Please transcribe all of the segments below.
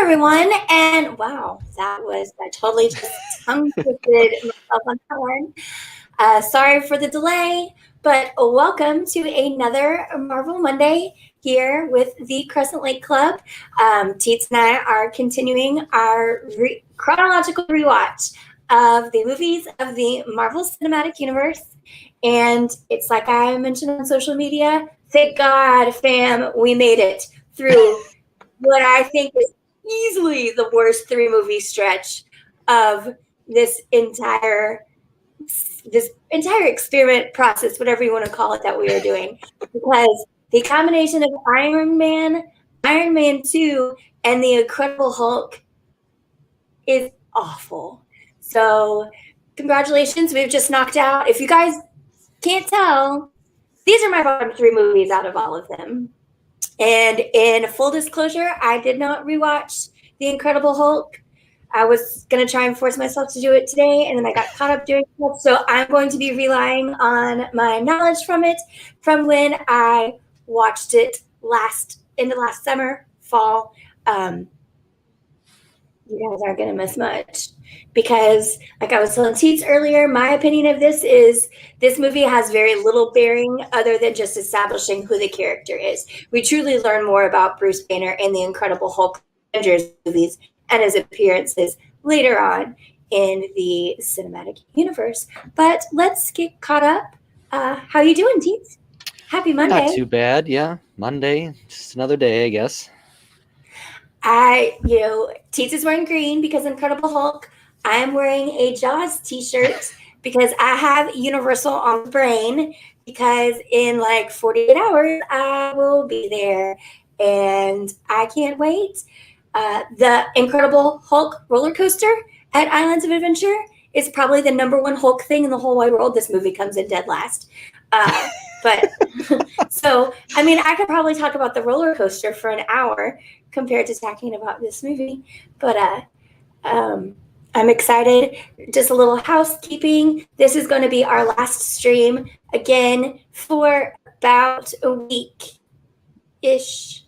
everyone, and wow, I totally just tongue twisted myself on that one. Sorry for the delay, but welcome to another Marvel Monday here with the Crescent Lake Club. Teets and I are continuing our chronological rewatch of the movies of the Marvel Cinematic Universe. And it's like I mentioned on social media, thank God, fam, we made it through what I think is easily the worst three-movie stretch of this entire experiment process, whatever you want to call it, that we are doing. Because the combination of Iron Man 2, and the Incredible Hulk is awful. So congratulations, we've just knocked out, if you guys can't tell, these are my bottom three movies out of all of them. And in full disclosure, I did not rewatch The Incredible Hulk. I was going to try and force myself to do it today, and then I got caught up doing it. So I'm going to be relying on my knowledge from it from when I watched it last summer, fall. You guys aren't going to miss much because, like I was telling Teets earlier, my opinion of this is this movie has very little bearing other than just establishing who the character is. We truly learn more about Bruce Banner in the Incredible Hulk Avengers movies and his appearances later on in the cinematic universe. But let's get caught up. How you doing, Teets? Happy Monday. Not too bad, yeah. Monday, just another day, I guess. Teets is wearing green because Incredible Hulk. I am wearing a Jaws t-shirt because I have Universal on the brain because in like 48 hours, I will be there and I can't wait. The Incredible Hulk roller coaster at Islands of Adventure is probably the number one Hulk thing in the whole wide world. This movie comes in dead last. But so, I mean, I could probably talk about the roller coaster for an hour compared to talking about this movie. But I'm excited. Just a little housekeeping. This is going to be our last stream again for about a week-ish.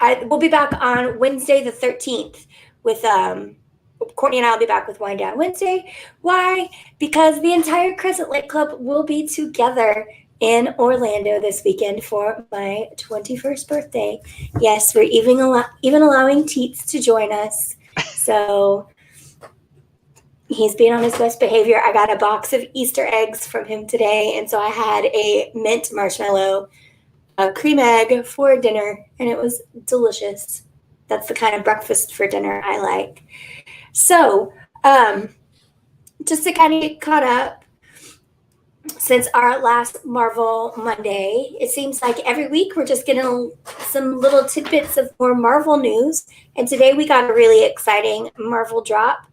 We'll be back on Wednesday the 13th with Courtney and I will be back with Wind Down Wednesday. Why? Because the entire Crescent Lake Club will be together in Orlando this weekend for my 21st birthday. Yes, we're even allowing Teets to join us. So he's being on his best behavior. I got a box of Easter eggs from him today, and so I had a mint marshmallow cream egg for dinner, and it was delicious. That's the kind of breakfast for dinner I like. So, just to kind of get caught up, since our last Marvel Monday, it seems like every week we're just getting some little tidbits of more Marvel news. And today we got a really exciting Marvel drop.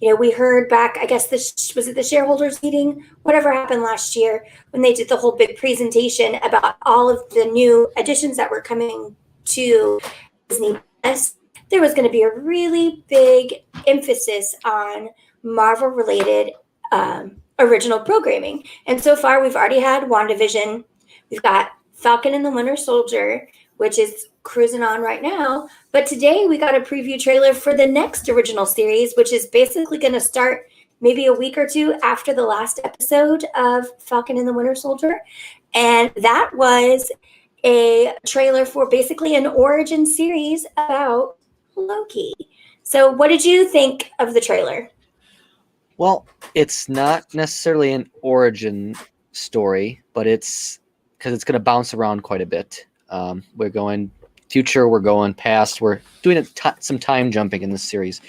We heard back, I guess, was it the shareholders meeting? Whatever happened last year when they did the whole big presentation about all of the new additions that were coming to Disney Plus. There was going to be a really big emphasis on Marvel-related original programming. And so far, we've already had WandaVision. We've got Falcon and the Winter Soldier, which is cruising on right now. But today, we got a preview trailer for the next original series, which is basically going to start maybe a week or two after the last episode of Falcon and the Winter Soldier. And that was a trailer for basically an origin series about Loki. So what did you think of the trailer? Well, it's not necessarily an origin story, but it's because it's going to bounce around quite a bit. We're going future, we're going past, we're doing some time jumping in this series.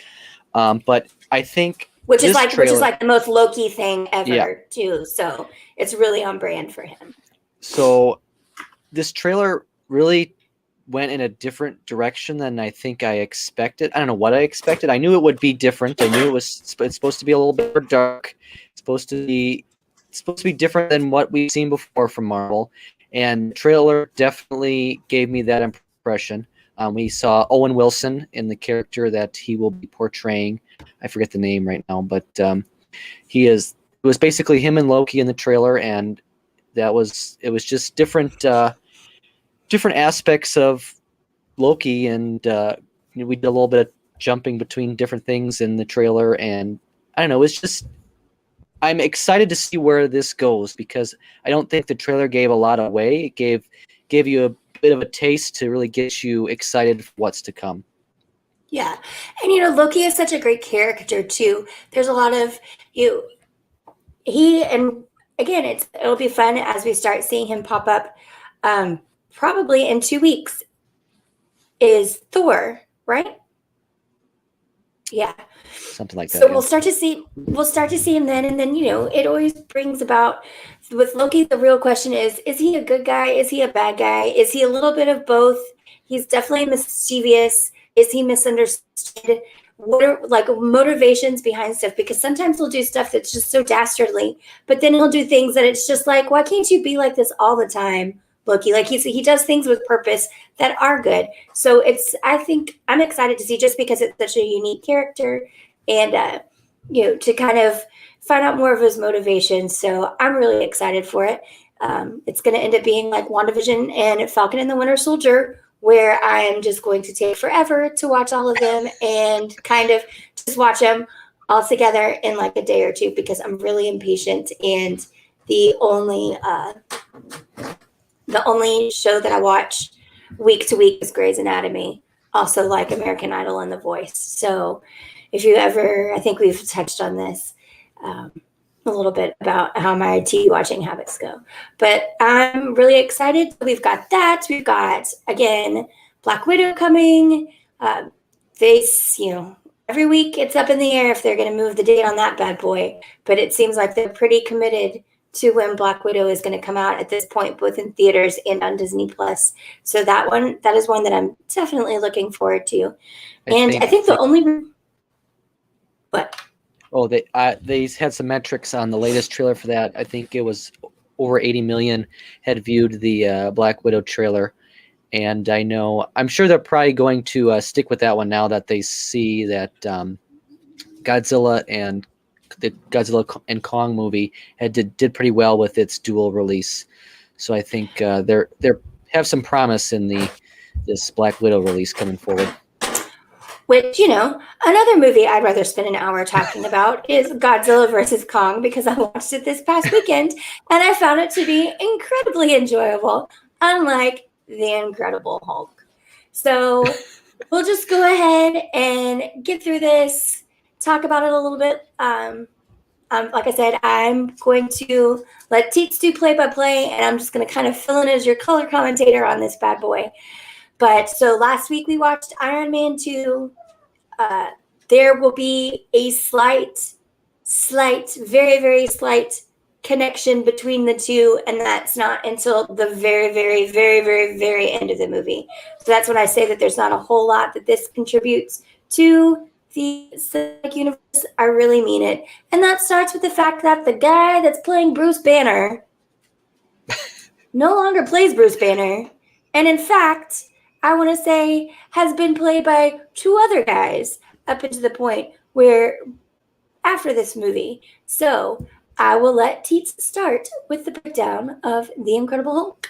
But I think which is like the most Loki thing ever, too. So it's really on brand for him. So this trailer really went in a different direction than I think I expected. I don't know what I expected. I knew it would be different. I knew it's supposed to be a little bit more dark. It's supposed to be different than what we've seen before from Marvel. And the trailer definitely gave me that impression. We saw Owen Wilson in the character that he will be portraying. I forget the name right now, but it was basically him and Loki in the trailer, and it was just different aspects of Loki, and we did a little bit of jumping between different things in the trailer, and I don't know, it's just I'm excited to see where this goes because I don't think the trailer gave a lot away. It gave you a bit of a taste to really get you excited for what's to come. Yeah. And Loki is such a great character too. There's a lot of he and again it'll be fun as we start seeing him pop up probably in 2 weeks is Thor, right? Yeah. Something like that. So yeah. we'll start to see him then, and then it always brings about with Loki. The real question is he a good guy? Is he a bad guy? Is he a little bit of both? He's definitely mischievous. Is he misunderstood? What are like motivations behind stuff? Because sometimes he'll do stuff that's just so dastardly, but then he'll do things that it's just like, why can't you be like this all the time, Loki? Like he does things with purpose that are good. So I think I'm excited to see just because it's such a unique character and to kind of find out more of his motivations. So I'm really excited for it. It's going to end up being like WandaVision and Falcon and the Winter Soldier, where I am just going to take forever to watch all of them and kind of just watch them all together in like a day or two because I'm really impatient. And the only show that I watch week to week is Grey's Anatomy, also like American Idol and The Voice. So if you ever, I think we've touched on this a little bit about how my TV watching habits go. But I'm really excited. We've got that. We've got, again, Black Widow coming. Every week it's up in the air if they're going to move the date on that bad boy. But it seems like they're pretty committed to when Black Widow is going to come out at this point, both in theaters and on Disney Plus. So that is one that I'm definitely looking forward to. I think the only... What? Oh, they had some metrics on the latest trailer for that. I think it was over 80 million had viewed the Black Widow trailer. And I'm sure they're probably going to stick with that one now that they see that Godzilla and the Godzilla and Kong movie did pretty well with its dual release. So I think they have some promise in this Black Widow release coming forward. Which, another movie I'd rather spend an hour talking about is Godzilla versus Kong because I watched it this past weekend and I found it to be incredibly enjoyable, unlike The Incredible Hulk. So we'll just go ahead and get through this, talk about it a little bit. Like I said, I'm going to let Teets do play-by-play, and I'm just going to kind of fill in as your color commentator on this bad boy. But so last week we watched Iron Man 2. There will be a slight, very, very slight connection between the two, and that's not until the very, very, very, very, very end of the movie. So that's when I say that there's not a whole lot that this contributes to the cinematic universe. I really mean it. And that starts with the fact that the guy that's playing Bruce Banner no longer plays Bruce Banner. And in fact, I want to say has been played by two other guys up until the point where after this movie. So I will let Teets start with the breakdown of The Incredible Hulk.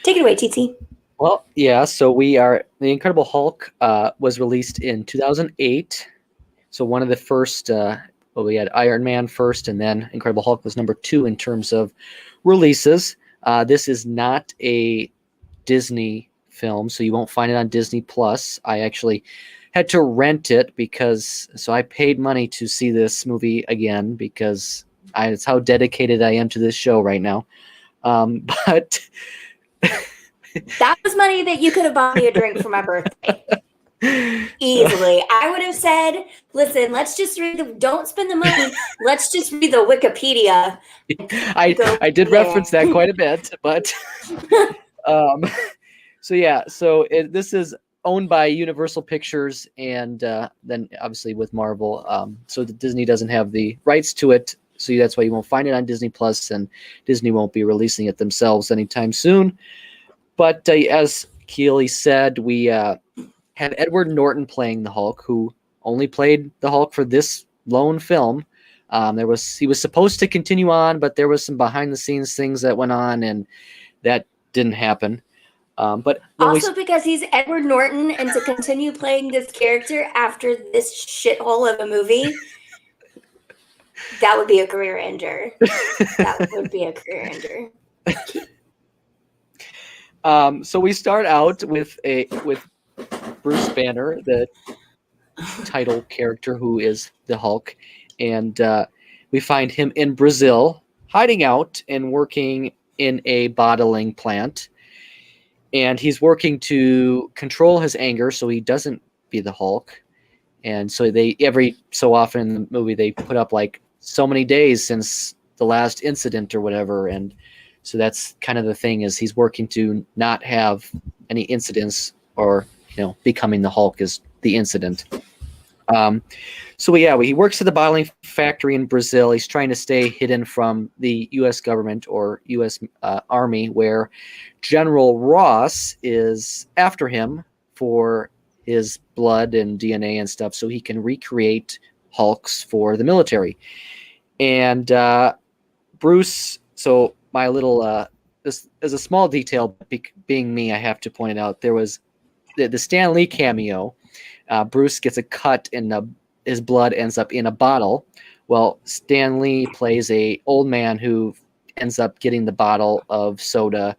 Take it away, Teetsy. Well, yeah, so The Incredible Hulk was released in 2008. So one of the first, we had Iron Man first, and then Incredible Hulk was number 2 in terms of releases. This is not a Disney film, so you won't find it on Disney Plus. I actually had to rent it so I paid money to see this movie again because it's how dedicated I am to this show right now. But that was money that you could have bought me a drink for my birthday. Easily. I would have said, listen, let's just don't spend the money. Let's just read the Wikipedia. I did reference that quite a bit, but this is owned by Universal Pictures and then obviously with Marvel. So Disney doesn't have the rights to it. So that's why you won't find it on Disney Plus, and Disney won't be releasing it themselves anytime soon. But as Keely said, we had Edward Norton playing the Hulk, who only played the Hulk for this lone film. He was supposed to continue on, but there was some behind the scenes things that went on, and that didn't happen. But then also because he's Edward Norton, and to continue playing this character after this shithole of a movie, that would be a career ender. That would be a career ender. So we start out with Bruce Banner, the title character who is the Hulk, and we find him in Brazil, hiding out and working in a bottling plant. And he's working to control his anger so he doesn't be the Hulk. And so they every so often in the movie they put up like so many days since the last incident or whatever, and so that's kind of the thing, is he's working to not have any incidents, or becoming the Hulk is the incident. So he works at the bottling factory in Brazil. He's trying to stay hidden from the U.S. government or U.S. Army, where General Ross is after him for his blood and DNA and stuff, so he can recreate Hulks for the military. And Bruce, so my little, this is a small detail, but being me, I have to point it out. There was the Stan Lee cameo. Bruce gets a cut and his blood ends up in a bottle. Well, Stan Lee plays a old man who ends up getting the bottle of soda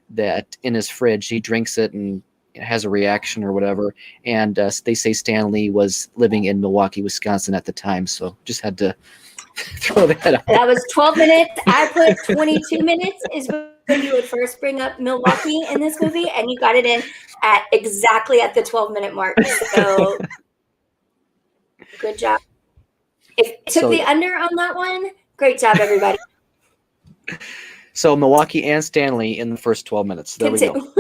that in his fridge. He drinks it and has a reaction or whatever. And they say Stan Lee was living in Milwaukee, Wisconsin at the time. So just had to throw that out. That was 12 minutes. I put 22 minutes is when you would first bring up Milwaukee in this movie, and you got it in at exactly at the 12-minute mark. So good job. If you took the under on that one, great job, everybody. So Milwaukee and Stanley in the first 12 minutes. There we go.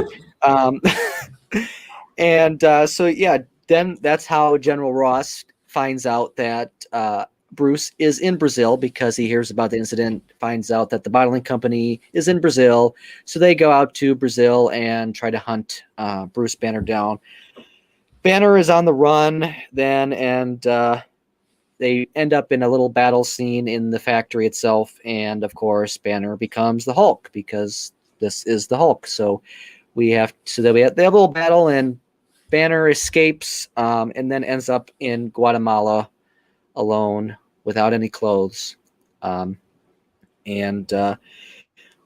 Then that's how General Ross finds out that Bruce is in Brazil, because he hears about the incident, finds out that the bottling company is in Brazil. So they go out to Brazil and try to hunt Bruce Banner down. Banner is on the run then, and they end up in a little battle scene in the factory itself. And of course, Banner becomes the Hulk, because this is the Hulk. So they have a little battle, and Banner escapes and then ends up in Guatemala alone without any clothes. And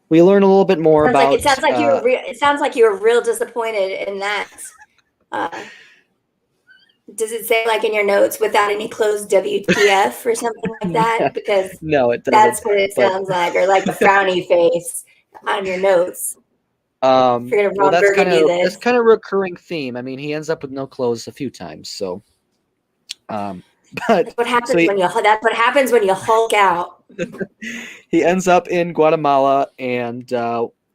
we learn a little bit more about. It sounds like you were real disappointed in that. Does it say like in your notes without any clothes WTF or something like that? Because no, it doesn't. That's what it sounds like, or like the frowny face on your notes. That's kind of a recurring theme. I mean, he ends up with no clothes a few times. So, but that's what happens that's what happens when you Hulk out. He ends up in Guatemala, and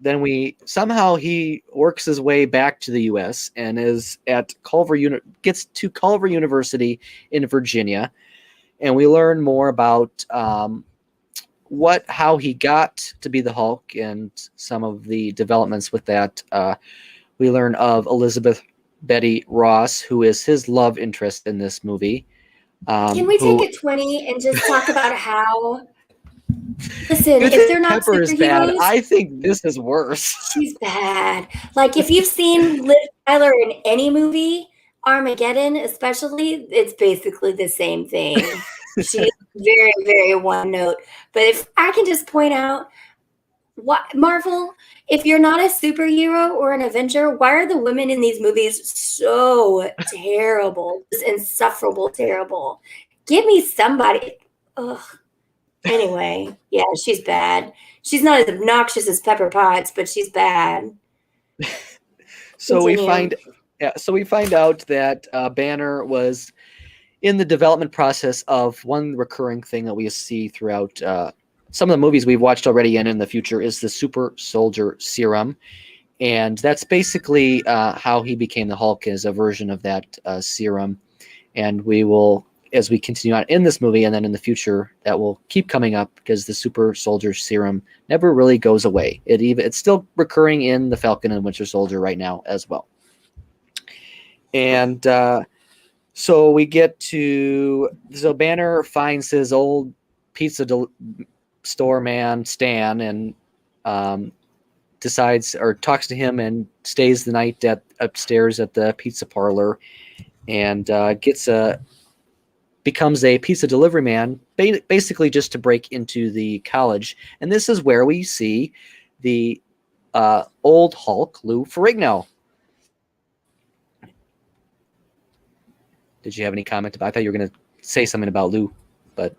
then he works his way back to the U.S. and is at gets to Culver University in Virginia, and we learn more about how he got to be the Hulk and some of the developments with that. We learn of Elizabeth Betty Ross, who is his love interest in this movie. Can we take a 20 and just talk about how? Listen, if they're not Pepper is bad, I think this is worse. She's bad. Like, if you've seen Liv Tyler in any movie, Armageddon especially, it's basically the same thing. She's very, very one note. But if I can just point out, Marvel, if you're not a superhero or an Avenger, why are the women in these movies so terrible? Just insufferable, terrible. Give me somebody. Ugh. Anyway, yeah, she's bad. She's not as obnoxious as Pepper Potts, but she's bad. So we find out that Banner was in the development process of one recurring thing that we see throughout some of the movies we've watched already and in the future is the super soldier serum. And that's basically how he became the Hulk, is a version of that serum. And we will, as we continue on in this movie and then in the future, that will keep coming up, because the super soldier serum never really goes away. It's still recurring in the Falcon and Winter Soldier right now as well. And so we get to, Banner finds his old pizza store man, Stan, and decides or talks to him and stays the night upstairs at the pizza parlor, and becomes a pizza delivery man, basically just to break into the college. And this is where we see the old Hulk, Lou Ferrigno. Did you have any comment about? I thought you were going to say something about Lou, but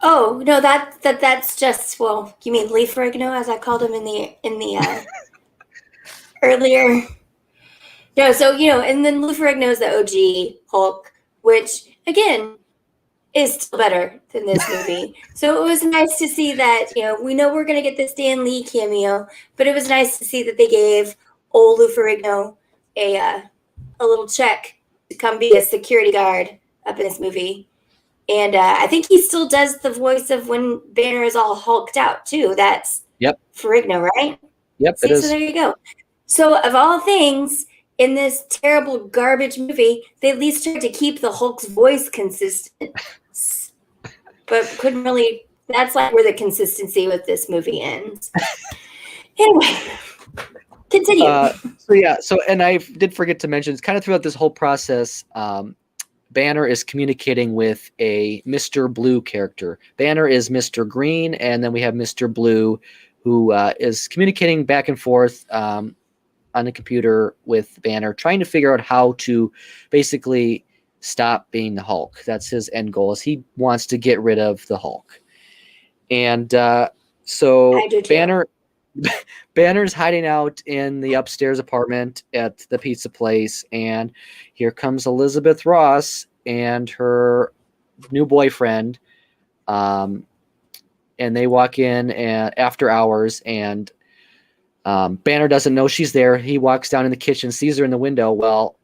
Oh no, that's just, well, you mean Lee Ferrigno, as I called him in the earlier. No, so and then Lou Ferrigno is the OG Hulk, which again is still better than this movie. So it was nice to see that, we know we're going to get the Stan Lee cameo, but it was nice to see that they gave old Lou Ferrigno a little check to come be a security guard up in this movie. And I think he still does the voice of when Banner is all hulked out, too. That's Ferrigno, right? Yep, See, it is. so there you go. So of all things, in this terrible garbage movie, they at least tried to keep the Hulk's voice consistent. But couldn't really. That's like where the consistency with this movie ends. Anyway, continue. And I did forget to mention, it's kind of throughout this whole process, Banner is communicating with a Mr. Blue character. Banner is Mr. Green, and then we have Mr. Blue, who is communicating back and forth on the computer with Banner, trying to figure out how to basically stop being the Hulk. That's his end goal, is he wants to get rid of the Hulk. And so Banner's hiding out in the upstairs apartment at the pizza place, and here comes Elizabeth Ross and her new boyfriend, and they walk in after hours, and Banner doesn't know she's there. He walks down in the kitchen, sees her in the window. Well,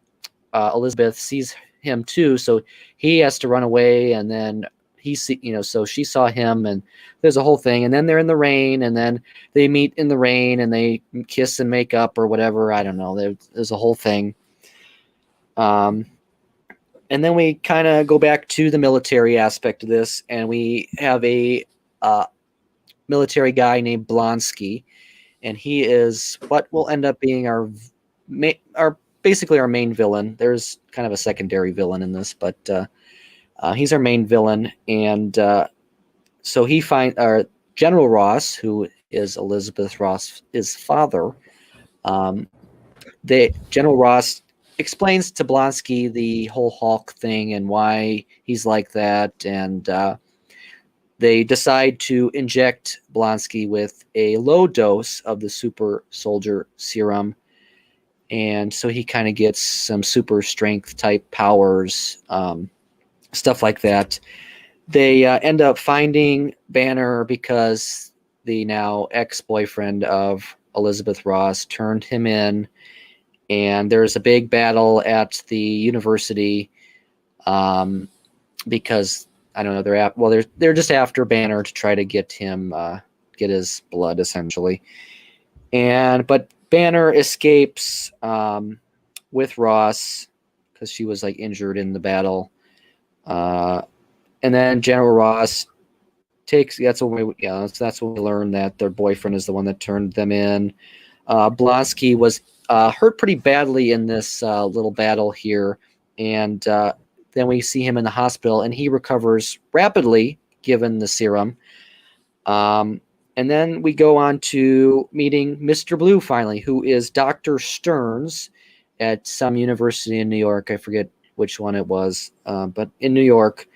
Elizabeth sees him too, so he has to run away, and then so she saw him, and there's a whole thing, and then they're in the rain, and then they meet in the rain, and they kiss and make up or whatever. I don't know. There's a whole thing. And then we kind of go back to the military aspect of this, and we have a military guy named Blonsky, and he is what will end up being basically our main villain. There's kind of a secondary villain in this, but he's our main villain. And so he finds General Ross, who is Elizabeth Ross's father. General Ross explains to Blonsky the whole Hulk thing and why he's like that, and they decide to inject Blonsky with a low dose of the super soldier serum, and so he kind of gets some super strength type powers, stuff like that. They end up finding Banner because the now ex-boyfriend of Elizabeth Ross turned him in, and there's a big battle at the university because I don't know, they're just after Banner to try to get him get his blood, essentially. But Banner escapes with Ross because she was like injured in the battle. And then General Ross that's when we learn that their boyfriend is the one that turned them in. Blonsky was hurt pretty badly in this little battle here, and then we see him in the hospital, and he recovers rapidly given the serum. And then we go on to meeting Mr. Blue finally, who is Dr. Stearns at some university in New York. I forget which one it was, but in New York.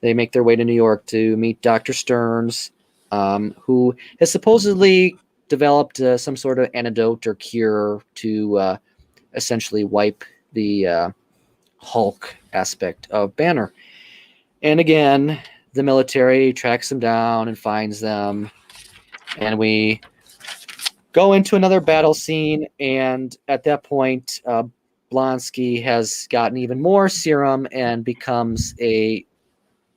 They make their way to New York to meet Dr. Stearns, who has supposedly developed some sort of antidote or cure to essentially wipe the Hulk aspect of Banner. And again, the military tracks them down and finds them. And we go into another battle scene. And at that point, Blonsky has gotten even more serum and becomes a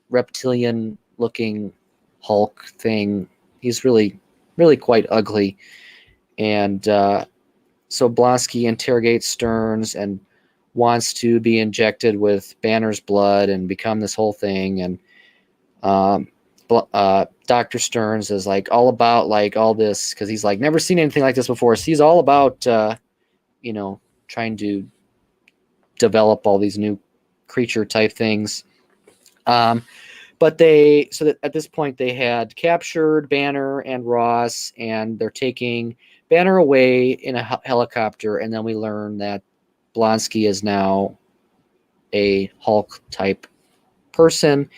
reptilian-looking Hulk thing. He's really, really quite ugly. And so Blonsky interrogates Stearns and wants to be injected with Banner's blood and become this whole thing. And Dr. Stearns is like all about like all this because he's like never seen anything like this before. So he's all about trying to develop all these new creature type things. But at this point they had captured Banner and Ross, and they're taking Banner away in a helicopter, and then we learn that Blonsky is now a Hulk type person,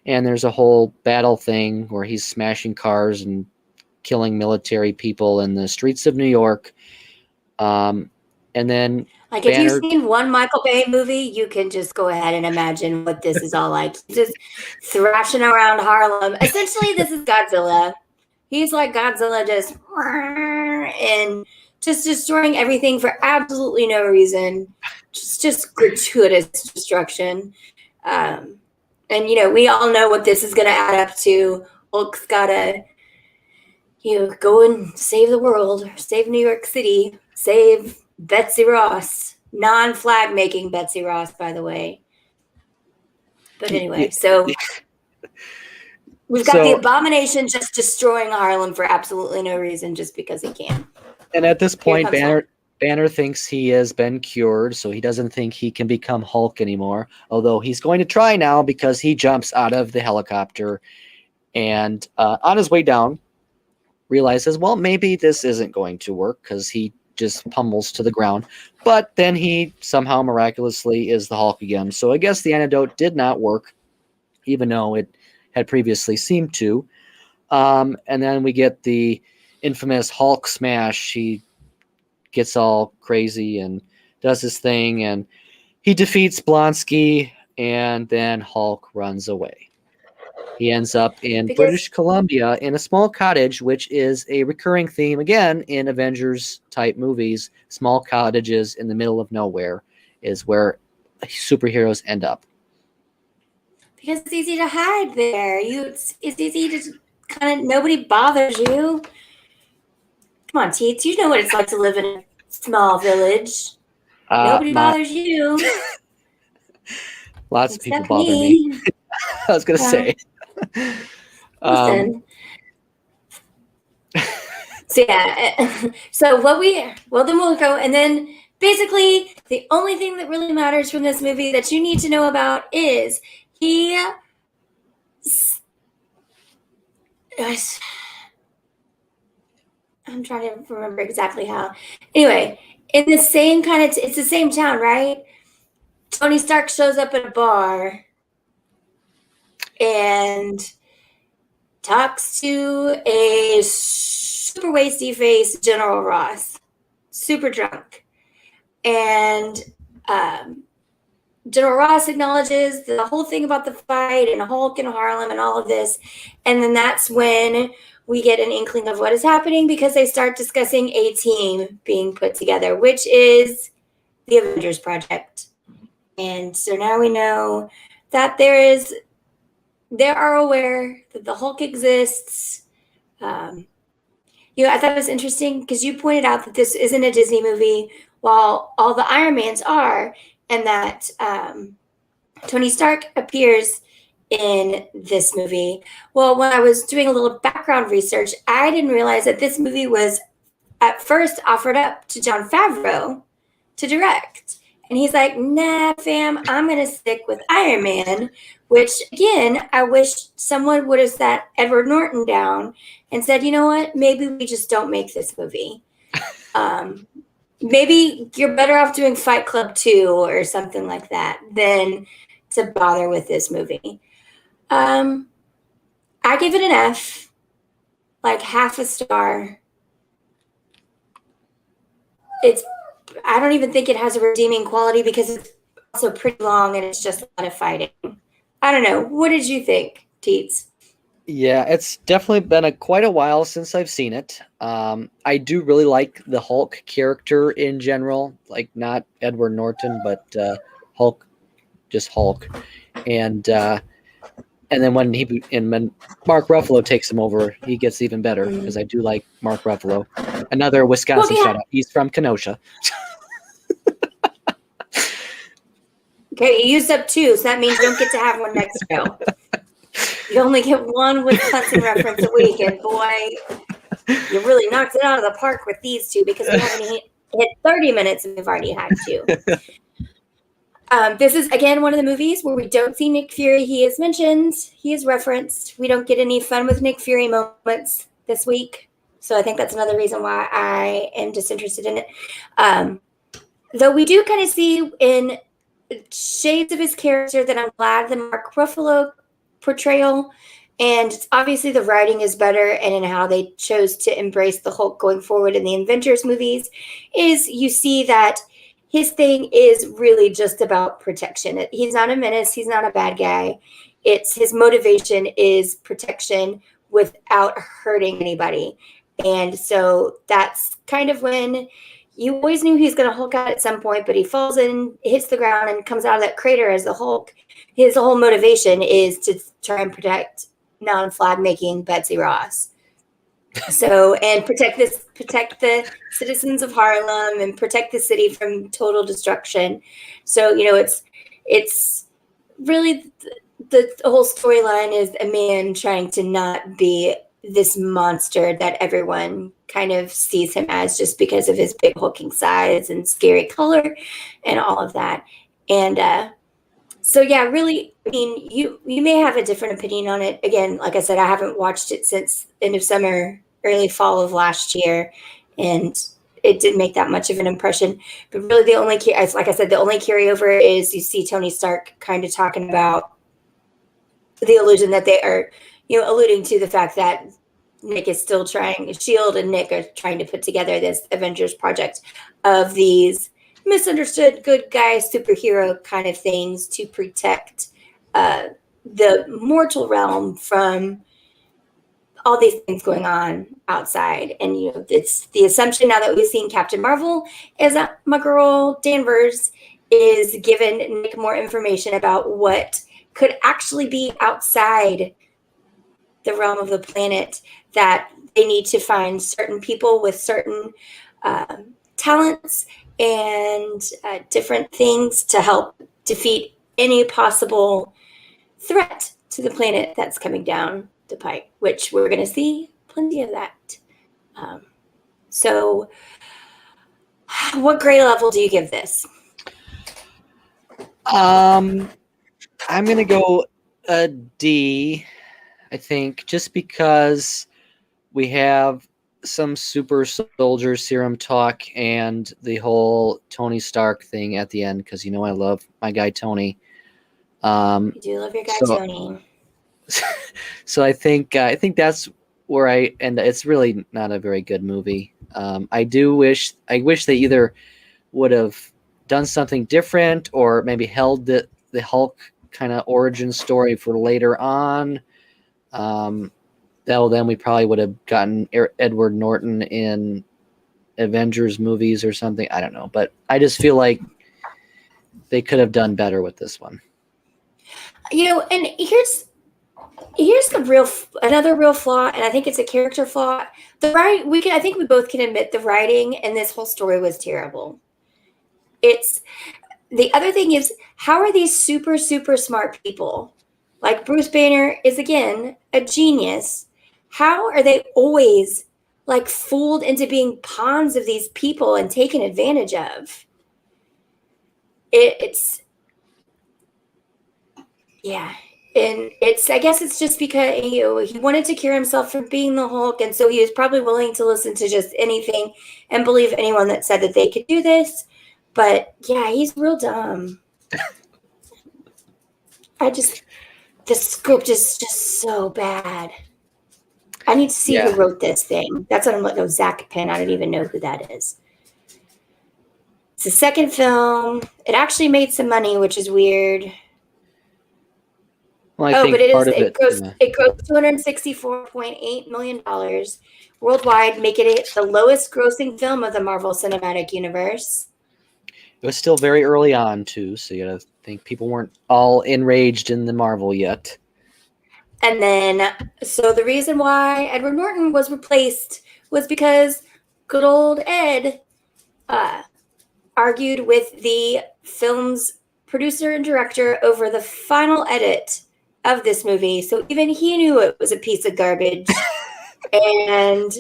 and there's a whole battle thing where he's smashing cars and killing military people in the streets of New York. And then like if you've seen one Michael Bay movie, you can just go ahead and imagine what this is all like. He's just thrashing around Harlem. Essentially, this is Godzilla. He's like Godzilla, and just destroying everything for absolutely no reason. Just gratuitous destruction. And we all know what this is going to add up to. Hulk's got to, go and save the world, save New York City, save Betsy Ross, non-flag making Betsy Ross, by the way. But anyway, so we've got the Abomination just destroying Harlem for absolutely no reason, just because he can. And at this point, Banner thinks he has been cured, so he doesn't think he can become Hulk anymore. Although he's going to try now because he jumps out of the helicopter, and on his way down, realizes, well, maybe this isn't going to work because he just pummels to the ground. But then he somehow miraculously is the Hulk again. So I guess the antidote did not work, even though it had previously seemed to. And then we get the infamous Hulk smash. He gets all crazy and does his thing, and he defeats Blonsky, and then Hulk runs away. He ends up in British Columbia in a small cottage, which is a recurring theme, again, in Avengers-type movies. Small cottages in the middle of nowhere is where superheroes end up. Because it's easy to hide there. It's easy to kind of, nobody bothers you. Come on, Teets, you know what it's like to live in a small village. Nobody bothers you. Lots of people bother me. I was going to say. Listen. So then we'll go, and then basically the only thing that really matters from this movie that you need to know about is I'm trying to remember exactly how. Anyway, in the same kind of, it's the same town, right? Tony Stark shows up at a bar and talks to a super wasty-faced General Ross, super drunk. And General Ross acknowledges the whole thing about the fight and Hulk and Harlem and all of this. And then that's when we get an inkling of what is happening, because they start discussing a team being put together, which is the Avengers Project. And so now we know that they are aware that the Hulk exists. I thought it was interesting because you pointed out that this isn't a Disney movie, while all the Iron Mans are, and that Tony Stark appears in this movie. Well, when I was doing a little background research, I didn't realize that this movie was at first offered up to Jon Favreau to direct. And he's like, nah, fam, I'm going to stick with Iron Man, which, again, I wish someone would have sat Edward Norton down and said, you know what, maybe we just don't make this movie. Maybe you're better off doing Fight Club 2 or something like that than to bother with this movie. I give it an F, like half a star. I don't even think it has a redeeming quality because it's also pretty long and it's just a lot of fighting. I don't know. What did you think, Teets? Yeah, it's definitely been quite a while since I've seen it. I do really like the Hulk character in general, like not Edward Norton, but Hulk, just Hulk. And then when Mark Ruffalo takes him over, he gets even better because I do like Mark Ruffalo. Another Wisconsin shout out. He's from Kenosha. Okay, you used up 2, so that means you don't get to have one next show. You only get one Wisconsin reference a week, and boy, you really knocked it out of the park with these two because we haven't hit 30 minutes and we've already had two. This is, again, one of the movies where we don't see Nick Fury. He is mentioned. He is referenced. We don't get any fun with Nick Fury moments this week. So I think that's another reason why I am disinterested in it. Though we do kind of see in shades of his character that I'm glad the Mark Ruffalo portrayal, and obviously the writing is better, and in how they chose to embrace the Hulk going forward in the Avengers movies, is you see that his thing is really just about protection. He's not a menace. He's not a bad guy. It's his motivation is protection without hurting anybody. And so that's kind of when you always knew he was going to Hulk out at some point, but he falls in, hits the ground, and comes out of that crater as the Hulk. His whole motivation is to try and protect non-flag making Betsy Ross. So, and protect the citizens of Harlem and protect the city from total destruction. So, it's really the whole storyline is a man trying to not be this monster that everyone kind of sees him as just because of his big hulking size and scary color and all of that. And so yeah, really, I mean, you may have a different opinion on it. Again, like I said, I haven't watched it since end of summer, early fall of last year, and it didn't make that much of an impression. But really, the only carryover is you see Tony Stark kind of talking about the illusion that they are, alluding to the fact that Nick is still trying, Shield and Nick are trying to put together this Avengers project of these misunderstood good guy superhero kind of things to protect the mortal realm from all these things going on outside. And it's the assumption now that we've seen Captain Marvel is that my girl Danvers is given Nick more information about what could actually be outside the realm of the planet, that they need to find certain people with certain talents and different things to help defeat any possible threat to the planet that's coming down the pike, which we're going to see plenty of that. So what grade level do you give this? I'm going to go a D, I think, just because we have some super soldier serum talk and the whole Tony Stark thing at the end, because I love my guy Tony. You do love your guy Tony. So I think that's where and it's really not a very good movie. I wish they either would have done something different or maybe held the Hulk kind of origin story for later on. Then we probably would have gotten Edward Norton in Avengers movies or something. I don't know, but I just feel like they could have done better with this one. And here's another real flaw, and I think it's a character flaw. I think we both can admit the writing in this whole story was terrible. It's the other thing is, how are these super, super smart people, like Bruce Banner is, again, a genius, how are they always like fooled into being pawns of these people and taken advantage of? It's yeah. And I guess it's just because he wanted to cure himself from being the Hulk, and so he was probably willing to listen to just anything and believe anyone that said that they could do this. But yeah, he's real dumb. The script is just so bad. I need to see who wrote this thing. That's what I'm looking at. Zach Penn. I don't even know who that is. It's the second film. It actually made some money, which is weird. Well, it grossed $264.8 million worldwide, making it the lowest grossing film of the Marvel Cinematic Universe. It was still very early on, too, so you gotta think people weren't all enraged in the Marvel yet. And then, so the reason why Edward Norton was replaced was because good old Ed argued with the film's producer and director over the final edit of this movie. So even he knew it was a piece of garbage. And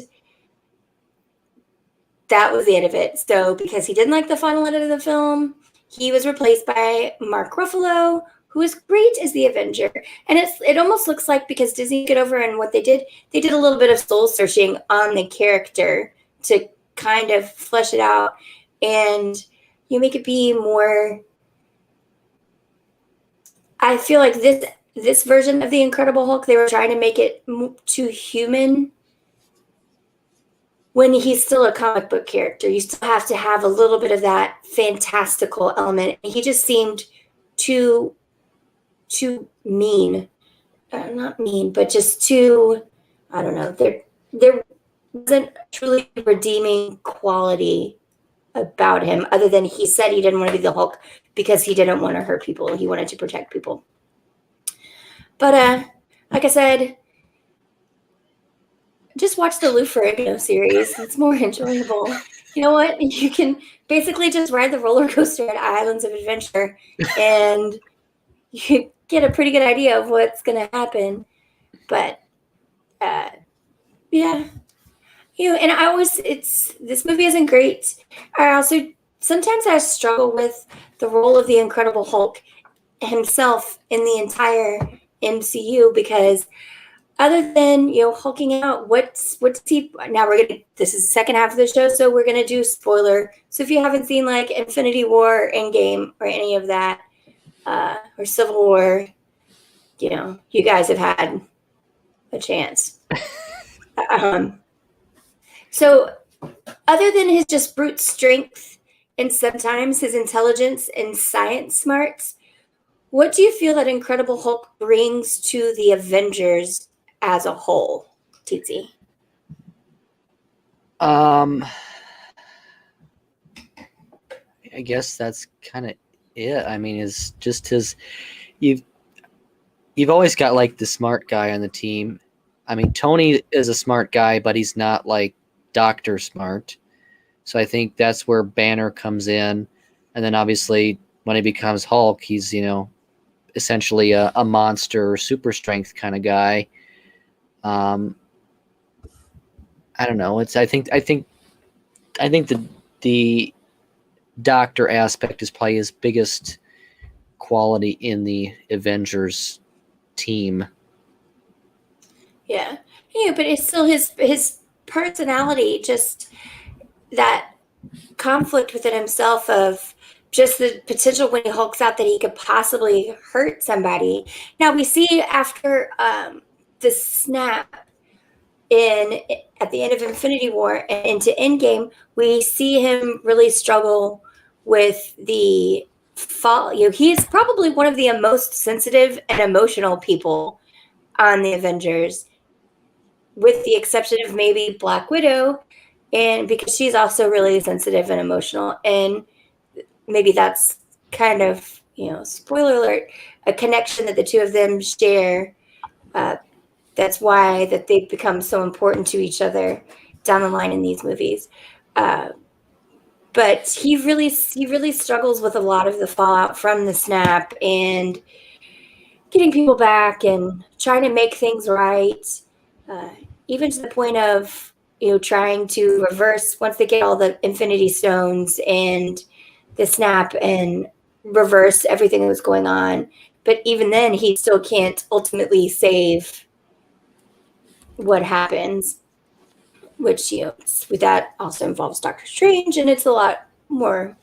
that was the end of it. So because he didn't like the final edit of the film, he was replaced by Mark Ruffalo, who is great as the Avenger. And it almost looks like, because Disney got over and what they did a little bit of soul searching on the character to kind of flesh it out and you make it be more. I feel like this version of the Incredible Hulk, they were trying to make it too human. When he's still a comic book character, you still have to have a little bit of that fantastical element. He just seemed too mean. Not mean, but just too, I don't know. There wasn't truly redeeming quality about him, other than he said he didn't want to be the Hulk because he didn't want to hurt people. He wanted to protect people. But like I said, just watch the Lou Ferrigno series. It's more enjoyable. You know what? You can basically just ride the roller coaster at Islands of Adventure, and you get a pretty good idea of what's going to happen. But yeah, and this movie isn't great. I also sometimes I struggle with the role of the Incredible Hulk himself in the entire MCU, because other than hulking out, what's he now? This is the second half of the show, so we're gonna do spoiler. So if you haven't seen like Infinity War, Endgame, or any of that, or Civil War, you guys have had a chance. So other than his just brute strength and sometimes his intelligence and science smarts, what do you feel that Incredible Hulk brings to the Avengers as a whole, Titsy? I guess that's kind of it. I mean, it's just you've always got like the smart guy on the team. I mean, Tony is a smart guy, but he's not like Dr. Smart. So I think that's where Banner comes in. And then obviously when he becomes Hulk, he's, essentially a monster or super strength kind of guy. I don't know. I think the doctor aspect is probably his biggest quality in the Avengers team. Yeah, but it's still his personality, just that conflict within himself of just the potential when he hulks out that he could possibly hurt somebody. Now we see after the snap at the end of Infinity War and into Endgame, we see him really struggle with the fall. He's probably one of the most sensitive and emotional people on the Avengers, with the exception of maybe Black Widow, and because she's also really sensitive and emotional, and maybe that's kind of, spoiler alert, a connection that the two of them share. That's why that they've become so important to each other down the line in these movies. But he really struggles with a lot of the fallout from the snap and getting people back and trying to make things right. Even to the point of, trying to reverse, once they get all the Infinity Stones and the snap, and reverse everything that was going on. But even then, he still can't ultimately save what happens, which, with that also involves Doctor Strange, and it's a lot more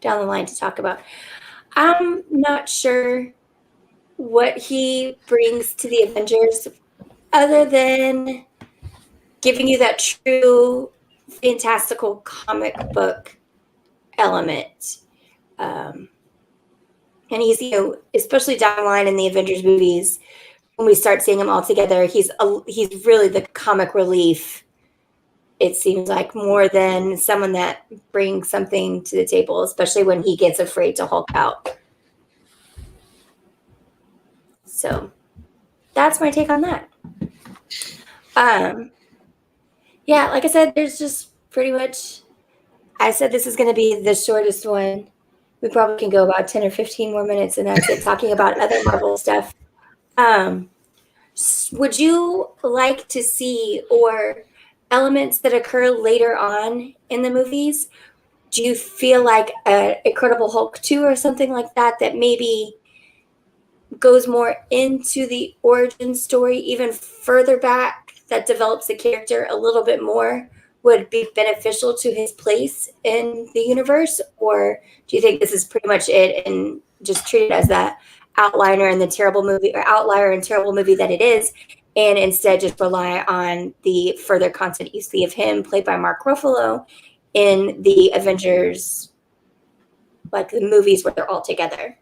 down the line to talk about. I'm not sure what he brings to the Avengers other than giving you that true fantastical comic book element. And he's, especially down the line in the Avengers movies, when we start seeing them all together, he's really the comic relief. It seems like, more than someone that brings something to the table, especially when he gets afraid to Hulk out. So that's my take on that. Yeah, like I said, there's just pretty much, I said this is going to be the shortest one. We probably can go about 10 or 15 more minutes, and that's it, talking about other Marvel stuff. Would you like to see or elements that occur later on in the movies? Do you feel like a Incredible Hulk 2 or something like that maybe goes more into the origin story even further back, that develops the character a little bit more, would be beneficial to his place in the universe? Or do you think this is pretty much it and just treat it as that outliner in the terrible movie, or outlier and terrible movie that it is, and instead just rely on the further content you see of him played by Mark Ruffalo in the Avengers, like the movies where they're all together?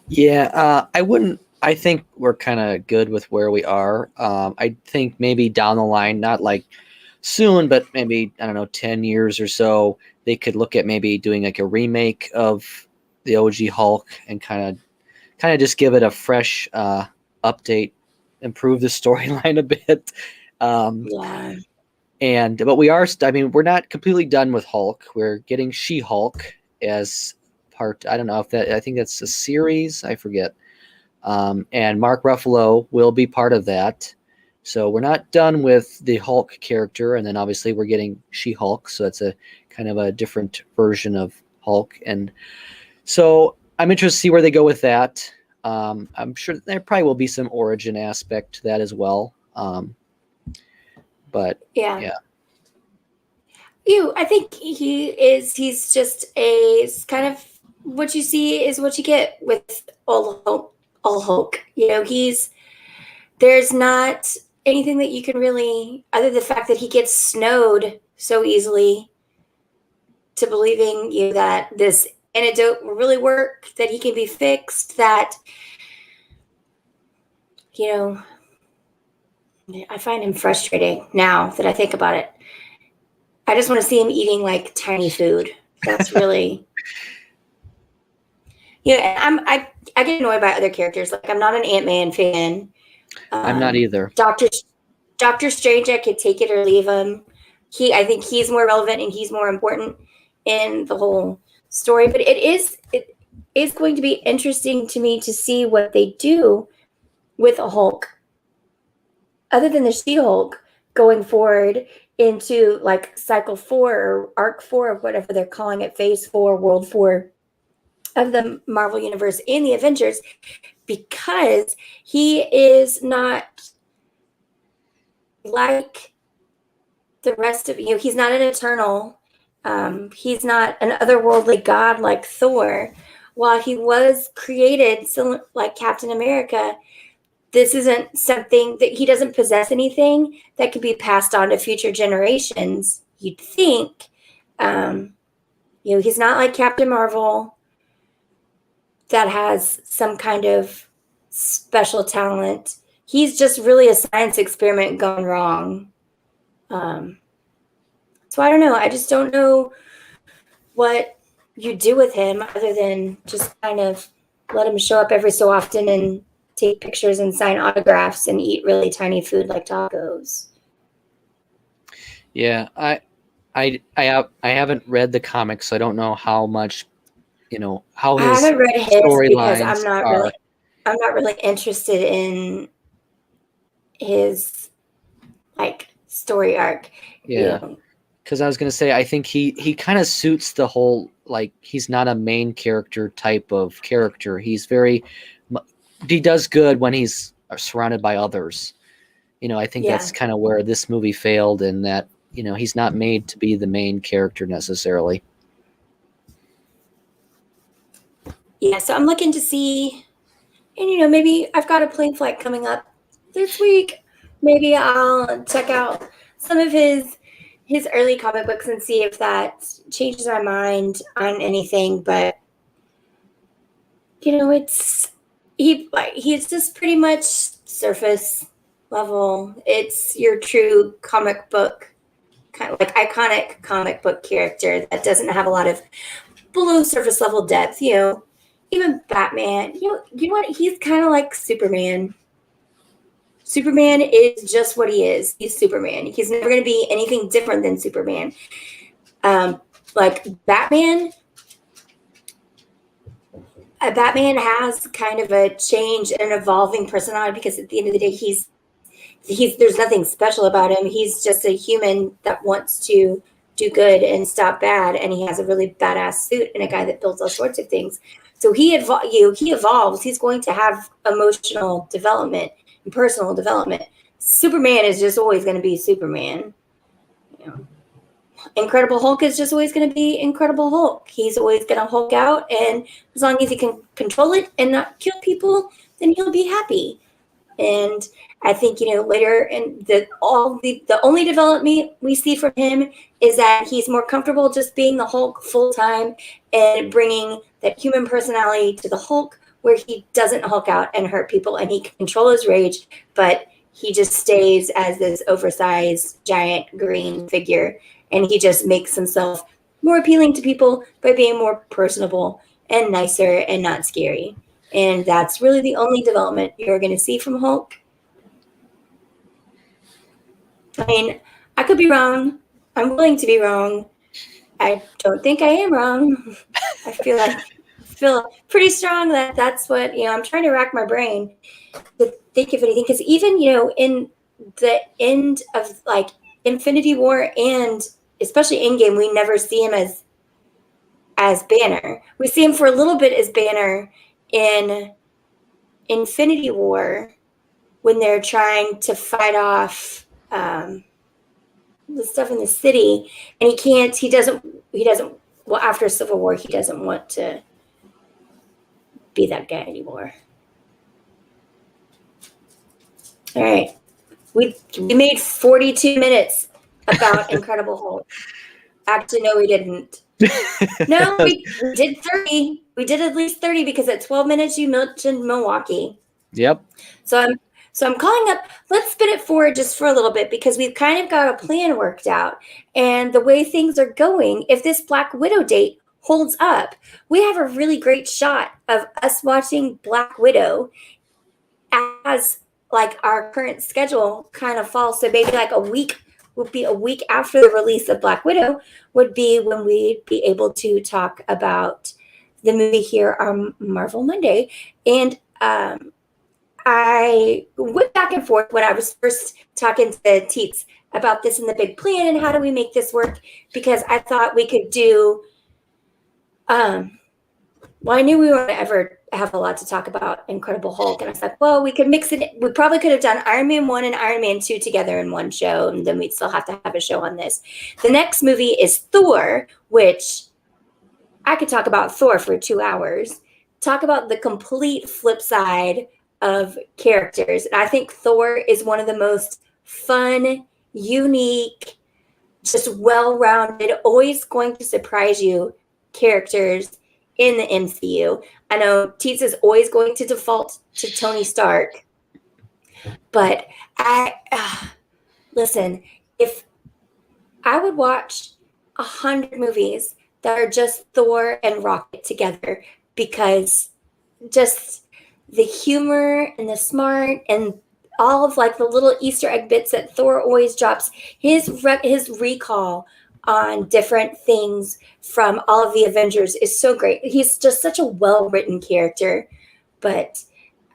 Yeah, I wouldn't. I think we're kind of good with where we are. I think maybe down the line, not like soon, but maybe, I don't know, 10 years or so, they could look at maybe doing like a remake of the OG Hulk and kind of just give it a fresh update, improve the storyline a bit. Yeah. But we are, I mean, we're not completely done with Hulk. We're getting She-Hulk as part. I don't know if that. I think that's a series. I forget. And Mark Ruffalo will be part of that. So we're not done with the Hulk character, and then obviously we're getting She-Hulk. So that's a kind of a different version of Hulk, and so I'm interested to see where they go with that. I'm sure there probably will be some origin aspect to that as well. But Yeah. yeah. I think he's just a kind of, what you see is what you get with all Hulk. There's not anything that you can really, other than the fact that he gets snowed so easily, to believing that this antidote will really work, that he can be fixed, that, I find him frustrating now that I think about it. I just want to see him eating like tiny food. That's really, I get annoyed by other characters. Like, I'm not an Ant-Man fan. I'm not either. Doctor Strange, I could take it or leave him. I think he's more relevant and he's more important in the whole story. But it is going to be interesting to me to see what they do with a Hulk, other than the She-Hulk, going forward into like cycle 4 or arc 4 of whatever they're calling it, phase 4, world 4 of the Marvel Universe and the Avengers, because he is not like the rest of he's not an Eternal. He's not an otherworldly god like Thor. While he was created so like Captain America, this isn't something that he doesn't possess anything that could be passed on to future generations, you'd think. He's not like Captain Marvel that has some kind of special talent. He's just really a science experiment gone wrong. So I don't know. I just don't know what you do with him other than just kind of let him show up every so often and take pictures and sign autographs and eat really tiny food like tacos. Yeah, I haven't read the comics, so I don't know how much, how I his haven't read his because storylines are. I'm not really interested in his like story arc. Yeah, because I was gonna say, I think he kind of suits the whole, like, he's not a main character type of character. He does good when he's surrounded by others. I think that's kind of where this movie failed, in that he's not made to be the main character necessarily. Yeah, so I'm looking to see, and maybe I've got a plane flight coming up this week. Maybe I'll check out some of his early comic books and see if that changes my mind on anything. But he's just pretty much surface level. It's your true comic book, kind of like iconic comic book character that doesn't have a lot of below surface level depth. Even Batman. You know what? He's kind of like Superman. Superman is just what he is. He's Superman. He's never going to be anything different than Superman. Like Batman, Batman has kind of a change and an evolving personality because at the end of the day, he's there's nothing special about him. He's just a human that wants to do good and stop bad, and he has a really badass suit and a guy that builds all sorts of things. So he evolves. He's going to have emotional development and personal development. Superman is just always going to be Superman. You know, Incredible Hulk is just always going to be Incredible Hulk. He's always going to Hulk out, and as long as he can control it and not kill people, then he'll be happy. And I think, later in the only development we see from him is that he's more comfortable just being the Hulk full time and bringing that human personality to the Hulk, where he doesn't Hulk out and hurt people, and he can control his rage, but he just stays as this oversized giant green figure, and he just makes himself more appealing to people by being more personable and nicer and not scary. And that's really the only development you're going to see from Hulk. I mean, I could be wrong. I'm willing to be wrong. I don't think I am wrong. I feel pretty strong that that's what, I'm trying to rack my brain to think of anything. Because even, in the end of like Infinity War and especially Endgame, we never see him as Banner. We see him for a little bit as Banner in Infinity War when they're trying to fight off the stuff in the city, and he doesn't, well, after Civil War, he doesn't want to be that guy anymore. All right. We made 42 minutes about Incredible Hulk. Actually, no, we didn't. No, we did 30. We did at least 30 because at 12 minutes you mentioned Milwaukee. Yep. So I'm calling up, let's spin it forward just for a little bit because we've kind of got a plan worked out. And the way things are going, if this Black Widow date holds up, we have a really great shot of us watching Black Widow as like our current schedule kind of falls. So maybe like a week would be a week after the release of Black Widow would be when we'd be able to talk about the movie here on Marvel Monday. And I went back and forth when I was first talking to Teets about this in the big plan and how do we make this work, because I thought we could do well, I knew we weren't ever have a lot to talk about Incredible Hulk, and I was like, well, we could mix it. We probably could have done Iron Man 1 and Iron Man 2 together in one show, and then we'd still have to have a show on this. The next movie is Thor, which I could talk about Thor for 2 hours. Talk about the complete flip side of characters. And I think Thor is one of the most fun, unique, just well-rounded, always going to surprise you characters in the MCU. I know Teets is always going to default to Tony Stark, but listen, if I would watch 100 movies that are just Thor and Rocket together, because just the humor and the smart and all of like the little Easter egg bits that Thor always drops, his recall on different things from all of the Avengers is so great. He's just such a well-written character, but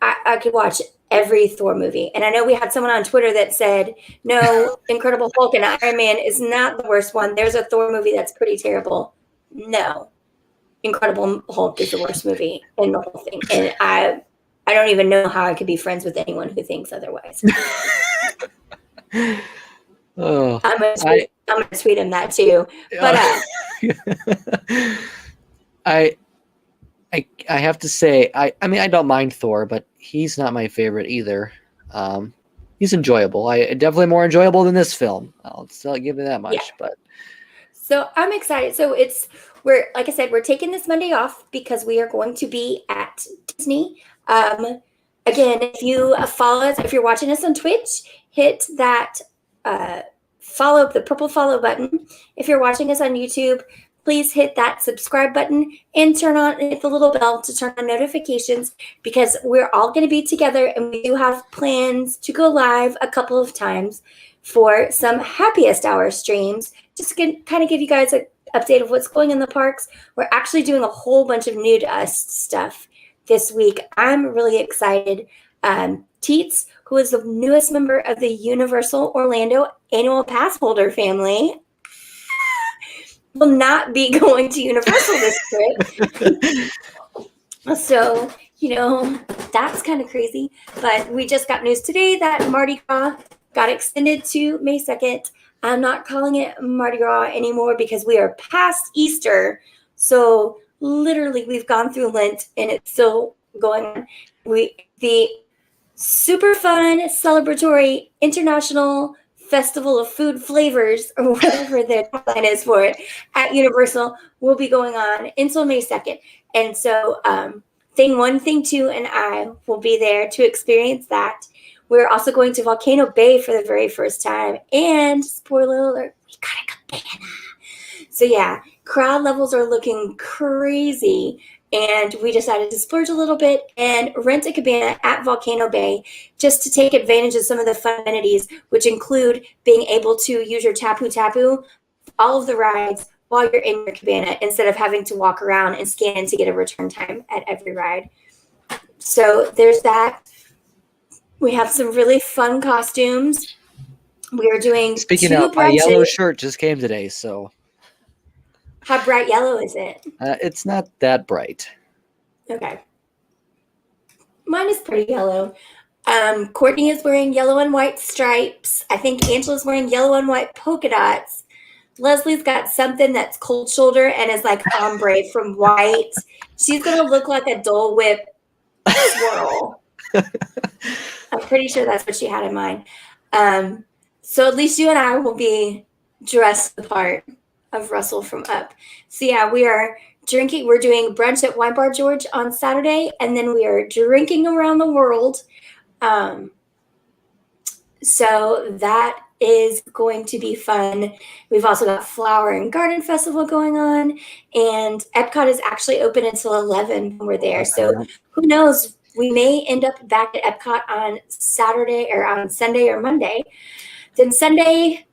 I could watch every Thor movie. And I know we had someone on Twitter that said, no, Incredible Hulk and Iron Man is not the worst one. There's a Thor movie that's pretty terrible. No, Incredible Hulk is the worst movie in the whole thing. And I don't even know how I could be friends with anyone who thinks otherwise. Oh, I'm gonna tweet him that too. But I have to say, I mean, I don't mind Thor, but he's not my favorite either. He's enjoyable. Definitely more enjoyable than this film. I'll give you that much. Yeah. But so I'm excited. So like I said, we're taking this Monday off because we are going to be at Disney. Again, if you follow us, if you're watching us on Twitch, hit that follow, the purple follow button. If you're watching us on YouTube, please hit that subscribe button and hit the little bell to turn on notifications, because we're all going to be together and we do have plans to go live a couple of times for some Happiest Hour streams, just to kind of give you guys an update of what's going in the parks. We're actually doing a whole bunch of new to us stuff this week. I'm really excited. Teets, who is the newest member of the Universal Orlando annual pass holder family, will not be going to Universal this trip. So, that's kind of crazy. But we just got news today that Mardi Gras got extended to May 2nd. I'm not calling it Mardi Gras anymore because we are past Easter. So literally we've gone through Lent and it's still going on. The super fun, celebratory, international festival of food flavors, or whatever the line is for it, at Universal will be going on until May 2nd. And so Thing 1, Thing 2, and I will be there to experience that. We're also going to Volcano Bay for the very first time. And spoiler alert, we got a cabana. So yeah, crowd levels are looking crazy. And we decided to splurge a little bit and rent a cabana at Volcano Bay just to take advantage of some of the fun amenities, which include being able to use your Tapu Tapu, all of the rides, while you're in your cabana instead of having to walk around and scan to get a return time at every ride. So there's that. We have some really fun costumes. We are doing Speaking two of, my brunches. yellow shirt just came today, so How bright yellow is it? it's not that bright. Okay. Mine is pretty yellow. Courtney is wearing yellow and white stripes. I think Angela's wearing yellow and white polka dots. Leslie's got something that's cold shoulder and is like ombre from white. She's going to look like a Dole Whip swirl. I'm pretty sure that's what she had in mind. So at least you and I will be dressed the part of Russell from Up. So yeah, we are drinking. We're doing brunch at Wine Bar George on Saturday, and then we are drinking around the world. So that is going to be fun. We've also got Flower and Garden Festival going on, and Epcot is actually open until 11 when we're there. So who knows? We may end up back at Epcot on Saturday or on Sunday or Monday. Then Sunday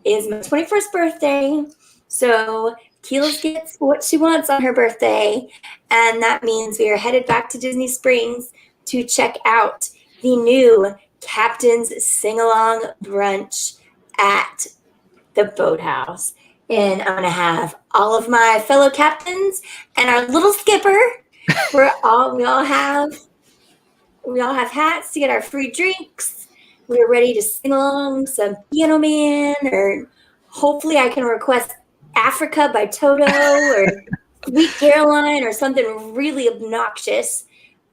is my 21st birthday. So Keelis gets what she wants on her birthday. And that means we are headed back to Disney Springs to check out the new Captain's Sing-Along Brunch at the Boathouse. And I'm going to have all of my fellow captains and our little skipper. We all have hats to get our free drinks. We're ready to sing along some Piano Man, or hopefully I can request Africa by Toto or Sweet Caroline or something really obnoxious.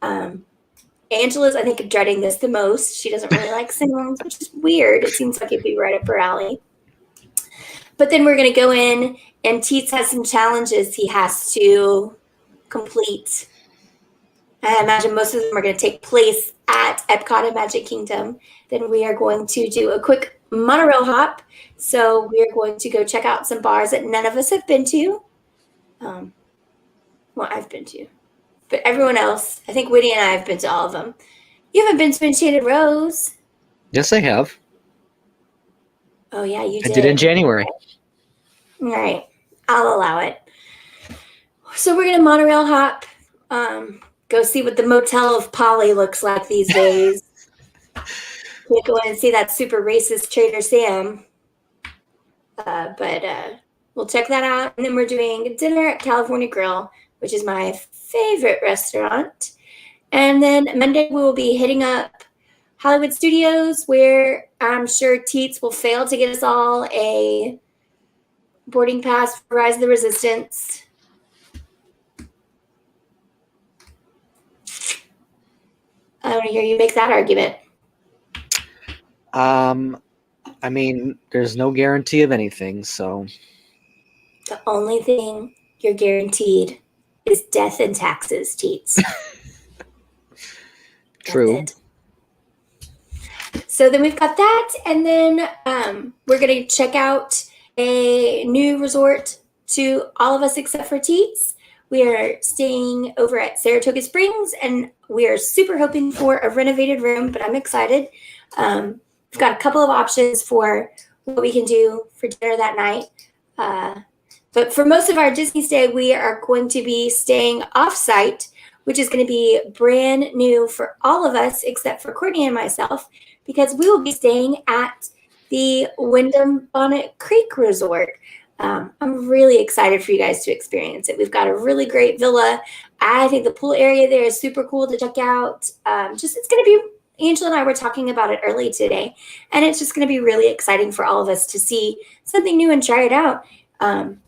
Angela's, I think, dreading this the most. She doesn't really like sing-alongs, which is weird. It seems like it'd be right up her alley. But then we're going to go in, and Teets has some challenges he has to complete. I imagine most of them are going to take place at Epcot and Magic Kingdom. Then we are going to do a quick monorail hop. So we are going to go check out some bars that none of us have been to. Well, I've been to. But everyone else, I think Whitney and I have been to all of them. You haven't been to Enchanted Rose. Yes, I have. Oh, yeah, you did. I did in January. All right. I'll allow it. So we're going to monorail hop. Go see what the Motel of Polly looks like these days. We'll go in and see that super racist Trader Sam. But we'll check that out. And then we're doing dinner at California Grill, which is my favorite restaurant. And then Monday we will be hitting up Hollywood Studios, where I'm sure Teets will fail to get us all a boarding pass for Rise of the Resistance. I want to hear you make that argument. I mean, there's no guarantee of anything, so. The only thing you're guaranteed is death and taxes, Teets. True. So then we've got that, and then we're going to check out a new resort to all of us except for Teets. We are staying over at Saratoga Springs, and we are super hoping for a renovated room, but I'm excited. We've got a couple of options for what we can do for dinner that night. But for most of our Disney stay, we are going to be staying off-site which is going to be brand new for all of us except for Courtney and myself, because we will be staying at the Wyndham Bonnet Creek Resort. I'm really excited for you guys to experience it. We've got a really great villa. I think the pool area there is super cool to check out. It's going to be, Angela and I were talking about it early today, and it's just going to be really exciting for all of us to see something new and try it out.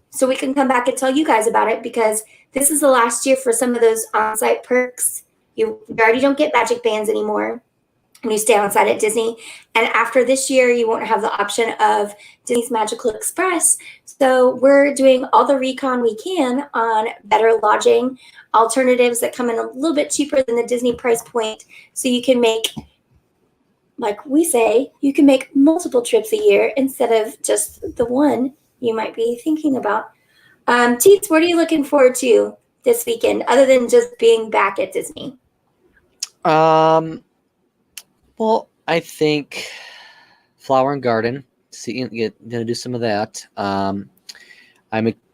So we can come back and tell you guys about it, because this is the last year for some of those on-site perks. You already don't get magic bands anymore when you stay on site at Disney. And after this year, you won't have the option of Disney's Magical Express. So we're doing all the recon we can on better lodging alternatives that come in a little bit cheaper than the Disney price point. So you can make, like we say, you can make multiple trips a year instead of just the one you might be thinking about. Teets, what are you looking forward to this weekend other than just being back at Disney? Well, I think Flower and Garden. Gonna do some of that. I'm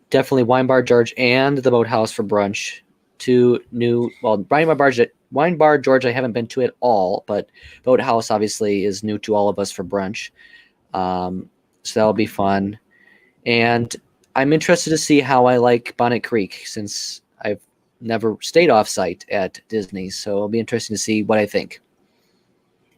definitely Wine Bar George and the Boathouse for brunch. Two new, well, Wine Bar George I haven't been to at all, but Boathouse obviously is new to all of us for brunch. So that'll be fun. And I'm interested to see how I like Bonnet Creek, since I've never stayed off-site at Disney. So it'll be interesting to see what I think.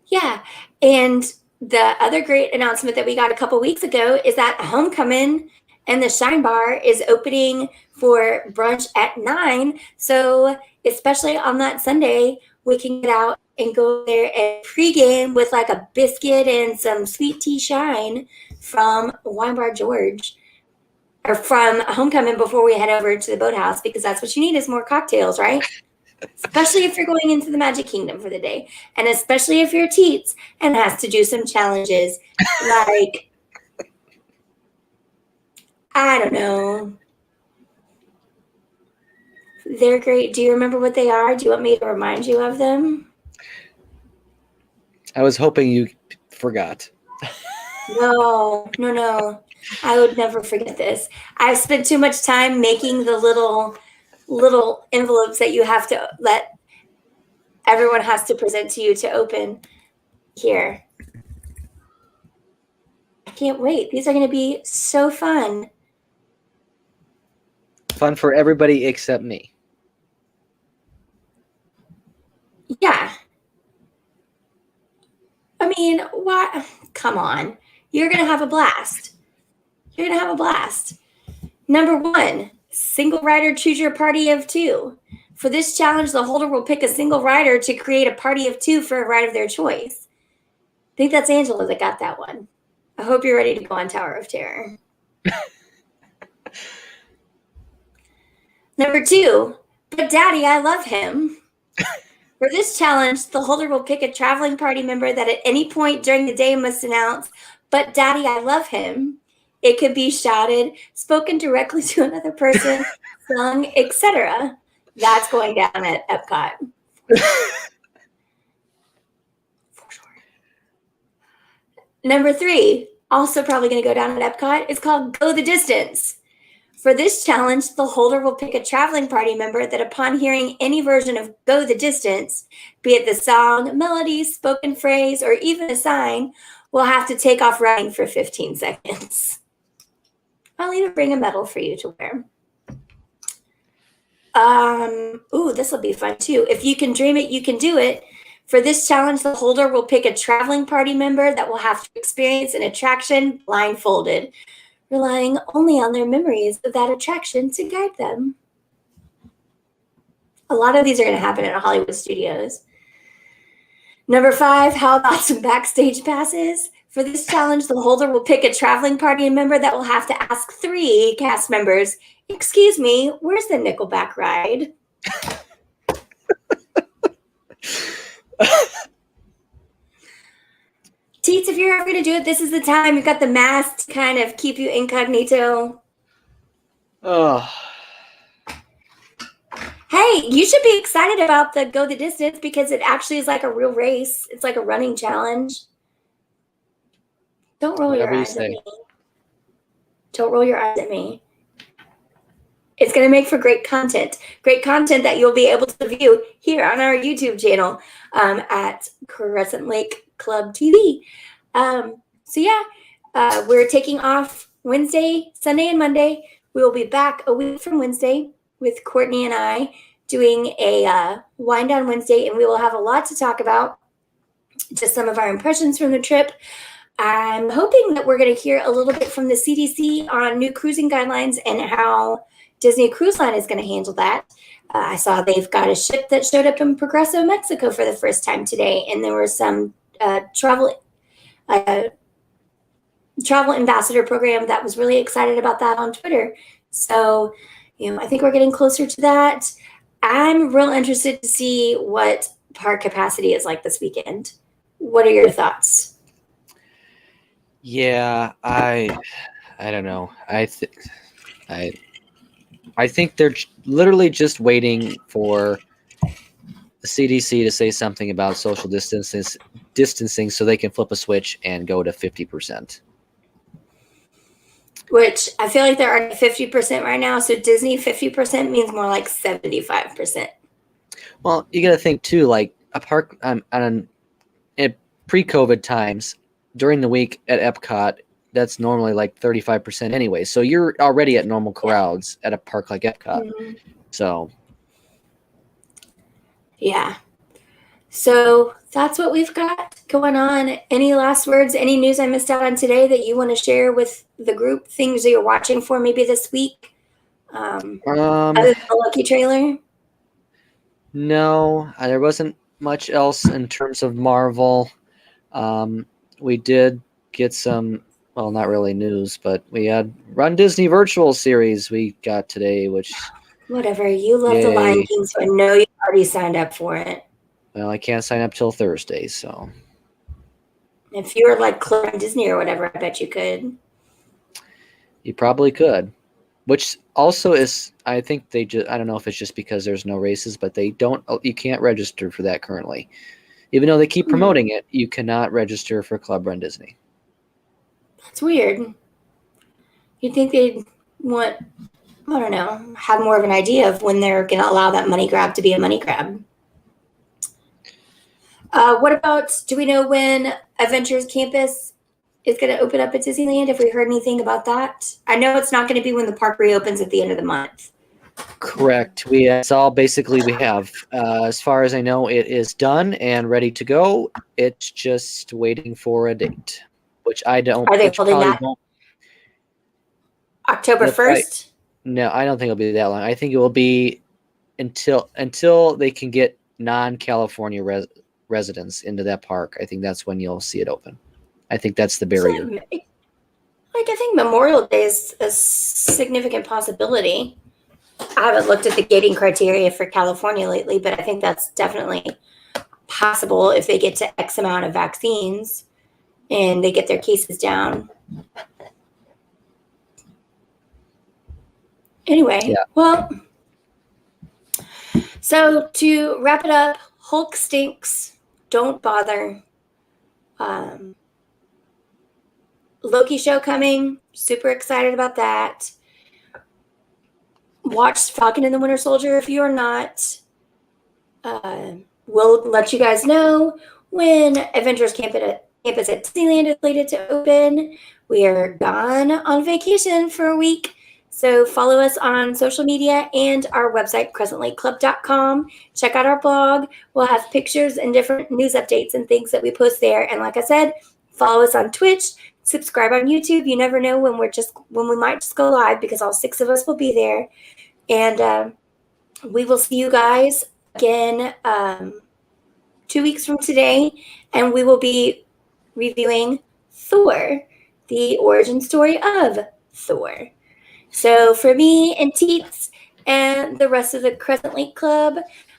Yeah. And the other great announcement that we got a couple weeks ago is that Homecoming and the Shine Bar is opening for brunch at 9. So especially on that Sunday, we can get out and go there and pregame with like a biscuit and some sweet tea shine from Wine Bar George, or from Homecoming, before we head over to the Boathouse, because that's what you need is more cocktails, right? Especially if you're going into the Magic Kingdom for the day, and especially if you're Teets and has to do some challenges like, I don't know. They're great. Do you remember what they are? Do you want me to remind you of them? I was hoping you forgot. No. I would never forget this. I've spent too much time making the little envelopes that you have to let everyone has to present to you to open. Here. I can't wait. These are going to be so fun. Fun for everybody except me. Yeah. I mean, why? Come on. You're going to have a blast. You're going to have a blast. Number 1, single rider, choose your party of 2. For this challenge, the holder will pick a single rider to create a party of 2 for a ride of their choice. I think that's Angela that got that one. I hope you're ready to go on Tower of Terror. Number 2, but Daddy, I love him. For this challenge, the holder will pick a traveling party member that at any point during the day must announce, but Daddy, I love him. It could be shouted, spoken directly to another person, sung, etc. That's going down at Epcot. For sure. Number 3, also probably going to go down at Epcot, is called Go the Distance. For this challenge, the holder will pick a traveling party member that upon hearing any version of Go the Distance, be it the song, melody, spoken phrase, or even a sign, will have to take off running for 15 seconds. I'll even bring a medal for you to wear. This will be fun too. If you can dream it, you can do it. For this challenge, the holder will pick a traveling party member that will have to experience an attraction blindfolded, relying only on their memories of that attraction to guide them. A lot of these are going to happen at Hollywood Studios. Number 5, how about some backstage passes? For this challenge, the holder will pick a traveling party member that will have to ask 3 cast members, excuse me, where's the Nickelback ride? Teets, if you're ever going to do it, this is the time. You've got the mask to kind of keep you incognito. Oh. Hey, you should be excited about the Go the Distance, because it actually is like a real race. It's like a running challenge. Don't roll your eyes at me. Don't roll your eyes at me. It's going to make for great content that you'll be able to view here on our YouTube channel at Crescent Lake Club TV. So yeah, we're taking off Wednesday, Sunday, and Monday. We will be back a week from Wednesday with Courtney and I doing a wind down Wednesday, and we will have a lot to talk about. Just some of our impressions from the trip. I'm hoping that we're going to hear a little bit from the CDC on new cruising guidelines and how Disney Cruise Line is going to handle that. I saw they've got a ship that showed up in Progreso, Mexico for the first time today, and there was some travel ambassador program that was really excited about that on Twitter. So, I think we're getting closer to that. I'm real interested to see what park capacity is like this weekend. What are your thoughts? Yeah, I don't know. I think they're literally just waiting for the CDC to say something about social distancing so they can flip a switch and go to 50%. Which I feel like they're already 50% right now. So Disney 50% means more like 75%. Well, you got to think too, like a park in pre-COVID times during the week at Epcot, that's normally like 35% anyway. So you're already at normal crowds at a park like Epcot. Mm-hmm. So. Yeah. So that's what we've got going on. Any last words, any news I missed out on today that you want to share with the group? Things that you're watching for maybe this week? Other than the Lucky trailer? No, there wasn't much else in terms of Marvel. We did get some, well, not really news, but we had Run Disney virtual series we got today, which... Whatever. You love The Lion King, so I know you already signed up for it. Well, I can't sign up till Thursday, so... If you were like Club Disney or whatever, I bet you could. You probably could. Which also is, I think they just, I don't know if it's just because there's no races, but you can't register for that currently. Even though they keep promoting it, you cannot register for Club Run Disney. That's weird. You'd think they'd want, I don't know, have more of an idea of when they're going to allow that money grab to be a money grab. What about, do we know when Adventures Campus is going to open up at Disneyland? Have we heard anything about that? I know it's not going to be when the park reopens at the end of the month. Correct. It's all basically we have. As far as I know, it is done and ready to go. It's just waiting for a date, which I don't. Are they holding that October 1st? No, I don't think it'll be that long. I think it will be until they can get non-California residents into that park. I think that's when you'll see it open. I think that's the barrier. So, I think Memorial Day is a significant possibility. I haven't looked at the gating criteria for California lately, but I think that's definitely possible if they get to X amount of vaccines and they get their cases down. Anyway, Well, so to wrap it up, Hulk stinks. Don't bother. Loki show coming. Super excited about that. Watch Falcon and the Winter Soldier if you are not. We'll let you guys know when Adventures Campus at Disneyland is slated to open. We are gone on vacation for a week. So follow us on social media and our website, crescentlakeclub.com. Check out our blog. We'll have pictures and different news updates and things that we post there. And like I said, follow us on Twitch. Subscribe on YouTube. You never know when we might just go live because all 6 of us will be there. And we will see you guys again 2 weeks from today. And we will be reviewing Thor, the origin story of Thor. So for me and Teets and the rest of the Crescent Lake Club,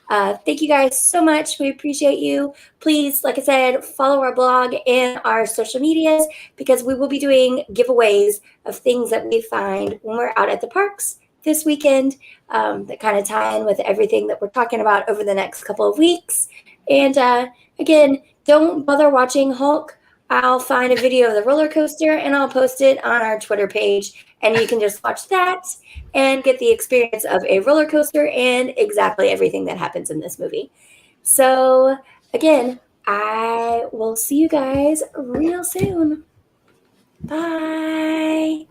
thank you guys so much. We appreciate you. Please, like I said, follow our blog and our social medias because we will be doing giveaways of things that we find when we're out at the parks this weekend that kind of tie in with everything that we're talking about over the next couple of weeks. And again, don't bother watching Hulk. I'll find a video of the roller coaster and I'll post it on our Twitter page. And you can just watch that and get the experience of a roller coaster and exactly everything that happens in this movie. So, again, I will see you guys real soon. Bye.